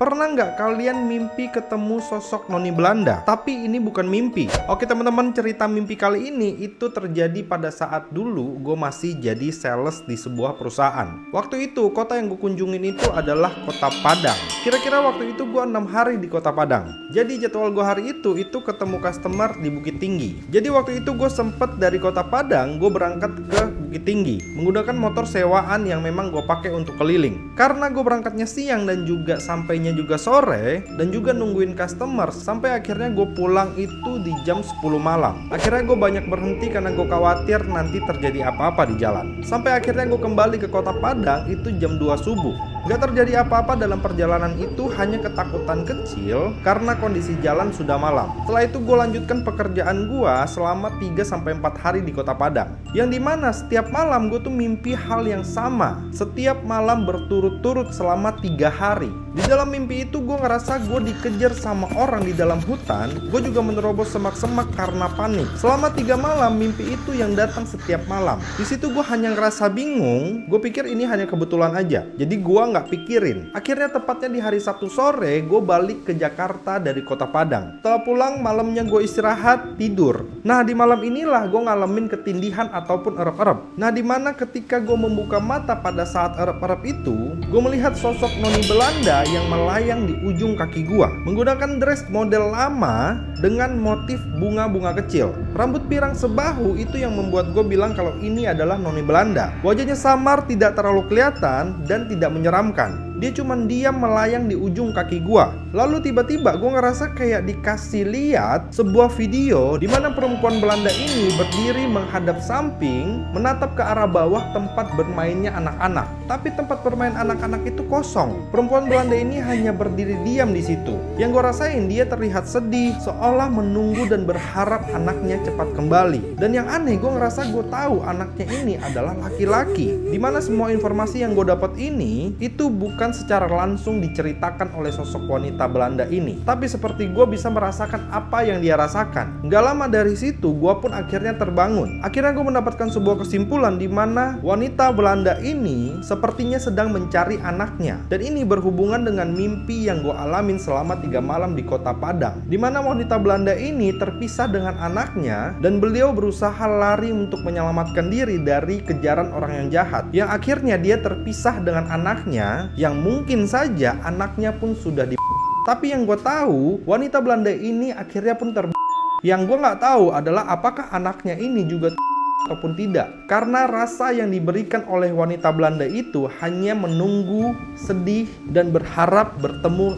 Pernah nggak kalian mimpi ketemu sosok noni Belanda? Tapi ini bukan mimpi. Oke teman-teman, cerita mimpi kali ini itu terjadi pada saat dulu gue masih jadi sales di sebuah perusahaan. Waktu itu kota yang gue kunjungin itu adalah kota Padang. Kira-kira waktu itu gue 6 hari di kota Padang. Jadi jadwal gue hari itu ketemu customer di Bukit Tinggi. Jadi waktu itu gue sempet dari kota Padang gue berangkat ke Bukit Tinggi menggunakan motor sewaan yang memang gue pakai untuk keliling. Karena gue berangkatnya siang dan juga sampainya juga sore dan juga nungguin customer sampai akhirnya gue pulang itu di jam 10 malam. Akhirnya gue banyak berhenti karena gue khawatir nanti terjadi apa-apa di jalan. Sampai akhirnya gue kembali ke kota Padang itu jam 2 subuh. Gak terjadi apa-apa dalam perjalanan itu, hanya ketakutan kecil karena kondisi jalan sudah malam. Setelah itu gue lanjutkan pekerjaan gue selama 3-4 hari di kota Padang. Yang dimana setiap malam gue tuh mimpi hal yang sama. Setiap malam berturut-turut selama 3 hari. Di dalam mimpi itu gue ngerasa gue dikejar sama orang di dalam hutan. Gue juga menerobos semak-semak karena panik. Selama 3 malam mimpi itu yang datang setiap malam. Di situ gue hanya ngerasa bingung. Gue pikir ini hanya kebetulan aja. Jadi gue nggak pikirin. Akhirnya tepatnya di hari Sabtu sore gue balik ke Jakarta dari kota Padang. Setelah pulang malamnya gue istirahat tidur. Nah di malam inilah gue ngalamin ketindihan ataupun erep-erep. Nah dimana ketika gue membuka mata pada saat erep-erep itu, gue melihat sosok noni Belanda yang melayang di ujung kaki gue menggunakan dress model lama dengan motif bunga-bunga kecil. Rambut pirang sebahu itu yang membuat gue bilang kalau ini adalah noni Belanda. Wajahnya samar, tidak terlalu kelihatan dan tidak menyeramkan. Dia cuma diam melayang di ujung kaki gua. Lalu tiba-tiba gua ngerasa kayak dikasih lihat sebuah video di mana perempuan Belanda ini berdiri menghadap samping, menatap ke arah bawah tempat bermainnya anak-anak. Tapi tempat bermain anak-anak itu kosong. Perempuan Belanda ini hanya berdiri diam di situ. Yang gua rasain dia terlihat sedih, seolah menunggu dan berharap anaknya cepat kembali. Dan yang aneh, gua ngerasa gua tahu anaknya ini adalah laki-laki. Dimana semua informasi yang gua dapat ini itu bukan secara langsung diceritakan oleh sosok wanita Belanda ini, tapi seperti gue bisa merasakan apa yang dia rasakan. Gak lama dari situ gue pun akhirnya terbangun. Akhirnya gue mendapatkan sebuah kesimpulan di mana wanita Belanda ini sepertinya sedang mencari anaknya, dan ini berhubungan dengan mimpi yang gue alamin selama 3 malam di kota Padang, di mana wanita Belanda ini terpisah dengan anaknya dan beliau berusaha lari untuk menyelamatkan diri dari kejaran orang yang jahat, yang akhirnya dia terpisah dengan anaknya yang mungkin saja anaknya pun sudah di. Tapi yang gue tahu, wanita Belanda ini akhirnya pun Yang gue nggak tahu adalah apakah anaknya ini juga ataupun tidak. Karena rasa yang diberikan oleh wanita Belanda itu hanya menunggu, sedih, dan berharap bertemu